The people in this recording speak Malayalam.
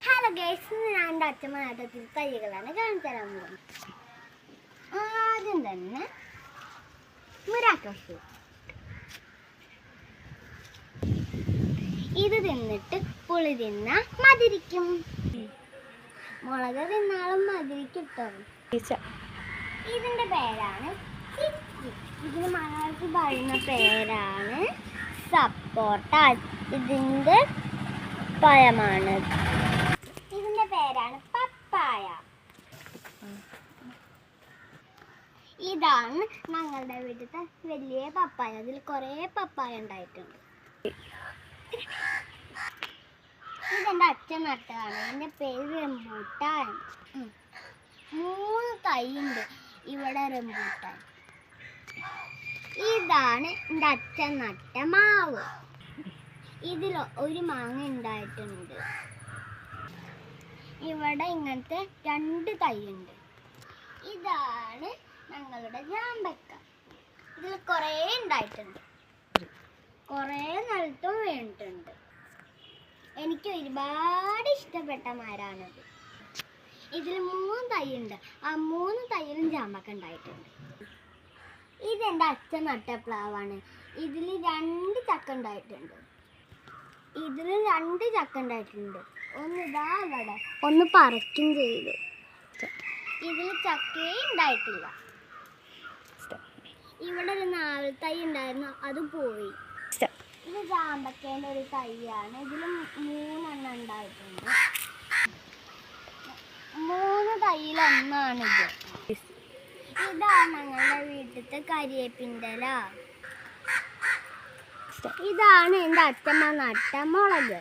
ഹലോ ഗൈസ്, ഞാൻ എൻ്റെ അച്ഛമ്മ നാട്ടത്തിൽ തൈകളാണ് കാണിച്ചു തരാൻ പോകുന്നത്. ആദ്യം തന്നെ മിറാക്കിൾ ഫ്രൂട്ട്. ഇത് തിന്നിട്ട് പുളി തിന്ന മതിരിക്കും. മുളക് തിന്നാലും മതിരിക്കിട്ടോ. ഇതിൻ്റെ പേരാണ് ചിക്കി. ഇതിന് മലയാളത്തിൽ പറയുന്ന പേരാണ് സപ്പോട്ട. ഇതിൻ്റെ പഴമാണ്. ഇതിൻ്റെ പേരാണ് പപ്പായ. ഇതാണ് ഞങ്ങളുടെ വീട്ടിലത്തെ വലിയ പപ്പായ. അതിൽ കുറേ പപ്പായ ഉണ്ടായിട്ടുണ്ട്. ഇതെൻ്റെ അച്ഛൻ നട്ടതാണ്. ഇതിൻ്റെ പേര് റംബൂട്ടാൻ. 3 തൈയുണ്ട് ഇവിടെ റംബൂട്ടാൻ. ഇതാണ് എൻ്റെ അച്ഛൻ നട്ട മാവ്. ഇതിൽ ഒരു മാങ്ങ ഉണ്ടായിട്ടുണ്ട്. ഇവിടെ ഇങ്ങനത്തെ 2 തൈയുണ്ട്. ഇതാണ് ഞങ്ങളുടെ ജാമ്പക്ക. ഇതിൽ കുറേ ഉണ്ടായിട്ടുണ്ട്. കുറേ നിലത്തും വീണിട്ടുണ്ട്. എനിക്ക് ഒരുപാട് ഇഷ്ടപ്പെട്ട മരമാണിത്. ഇതിൽ 3 തൈയുണ്ട്. ആ 3 തൈയിലും ജാമ്പക്ക ഉണ്ടായിട്ടുണ്ട്. ഇതെൻ്റെ അച്ഛൻ നട്ട പ്ലാവാണ്. ഇതിൽ 2 ചക്ക ഉണ്ടായിട്ടുണ്ട്. ഒന്ന് ഇതാ അവിടെ, ഒന്ന് പറിക്കും ചെയ്തു. ഇതിൽ ചക്കയേ ഉണ്ടായിട്ടില്ല. ഇവിടെ ഒരു നാവൽ തൈ ഉണ്ടായിരുന്നു, അത് പോയി. ഇത് ജാമ്പക്കേൻ്റെ ഒരു തൈയാണ്. ഇതിൽ 3 എണ്ണം ഉണ്ടായിട്ടുണ്ട്. 3 തൈയിൽ ഒന്നാണിത്. ഇതാണ് ഞങ്ങളുടെ വീട്ടിലത്തെ കരിയേപ്പിൻ്റെ ഇല. ഇതാണ് എൻ്റെ അച്ഛമ്മ നട്ട മുളക്.